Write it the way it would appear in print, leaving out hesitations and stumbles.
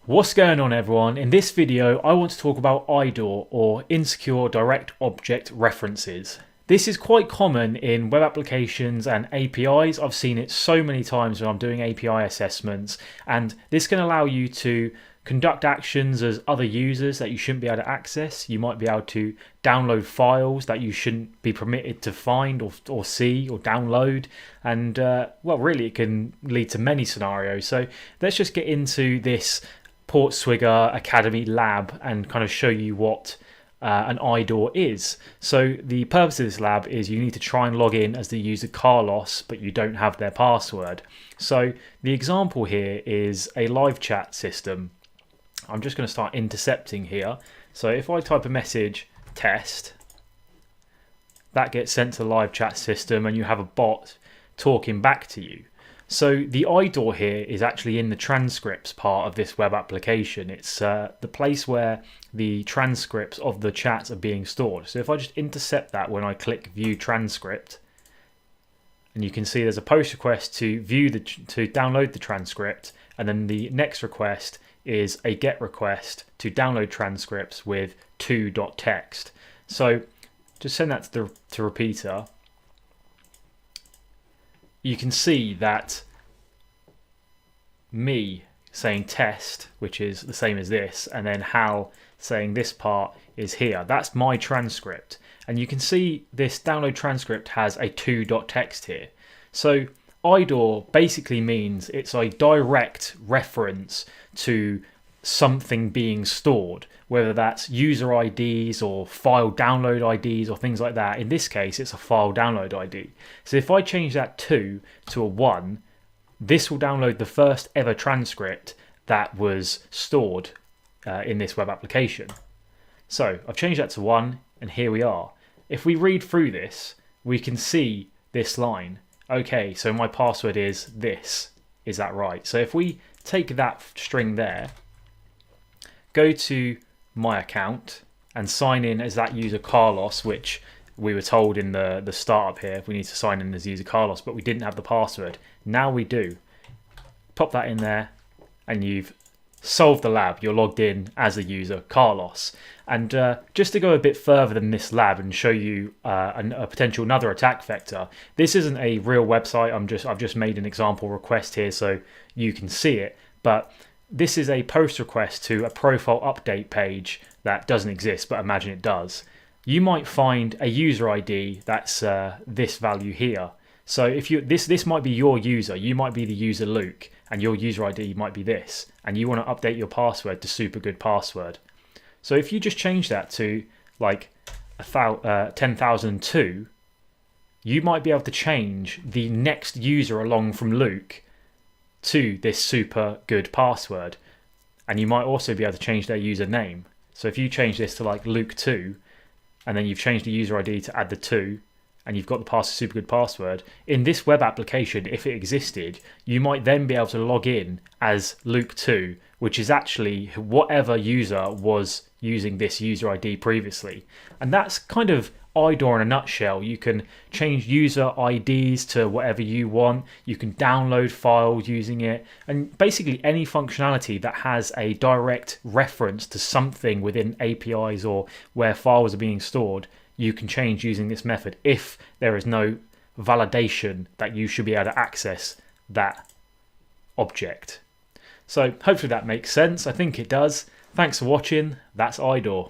What's going on everyone? In this video I want to talk about IDOR or Insecure Direct Object References. This is quite common in web applications and APIs. I've seen it so many times when I'm doing API assessments, and this can allow you to conduct actions as other users that you shouldn't be able to access. You might be able to download files that you shouldn't be permitted to find or see or download, and well, really it can lead to many scenarios. So let's just get into this Portswigger Academy lab and kind of show you what an IDOR is. So the purpose of this lab is you need to try and log in as the user Carlos, but you don't have their password. So the example here is a live chat system. I'm just going to start intercepting here. So if I type a message test, that gets sent to the live chat system and you have a bot talking back to you. So the IDOR here is actually in the transcripts part of this web application. It's the place where the transcripts of the chats are being stored. So if I just intercept that when I click view transcript, and you can see there's a post request to download the transcript, and then the next request is a get request to download transcripts with to.txt. So just send that to repeater. You can see that me saying test, which is the same as this, and then Hal saying this part is here. That's my transcript. And you can see this download transcript has a to.txt here. So IDOR basically means it's a direct reference to something being stored, whether that's user IDs or file download IDs or things like that. In this case, it's a file download ID. So if I change that to a 1, this will download the first ever transcript that was stored in this web application. So I've changed that to 1, and here we are. If we read through this, we can see this line. Okay, so my password is this. Is that right? So if we take that string there, go to my account and sign in as that user Carlos, which we were told in the startup here we need to sign in as user Carlos, but we didn't have the password. Now we do. Pop that in there and you've solved the lab. You're logged in as a user Carlos. And just to go a bit further than this lab and show you a potential another attack vector, this isn't a real website. I've just made an example request here so you can see it, but this is a post request to a profile update page that doesn't exist, but imagine it does. You might find a user ID that's this value here. So if this might be your user, you might be the user Luke, and your user ID might be this, and you want to update your password to super good password. So if you just change that to like 10,002, you might be able to change the next user along from Luke to this super good password, and you might also be able to change their username. So if you change this to like Luke2, and then you've changed the user ID to add the 2, and you've got the super good password, in this web application, if it existed, you might then be able to log in as Luke2, which is actually whatever user was using this user ID previously. And that's kind of IDOR in a nutshell. You can change user IDs to whatever you want. You can download files using it, and basically any functionality that has a direct reference to something within APIs or where files are being stored, you can change using this method if there is no validation that you should be able to access that object. So hopefully that makes sense. I think it does. Thanks for watching. That's IDOR.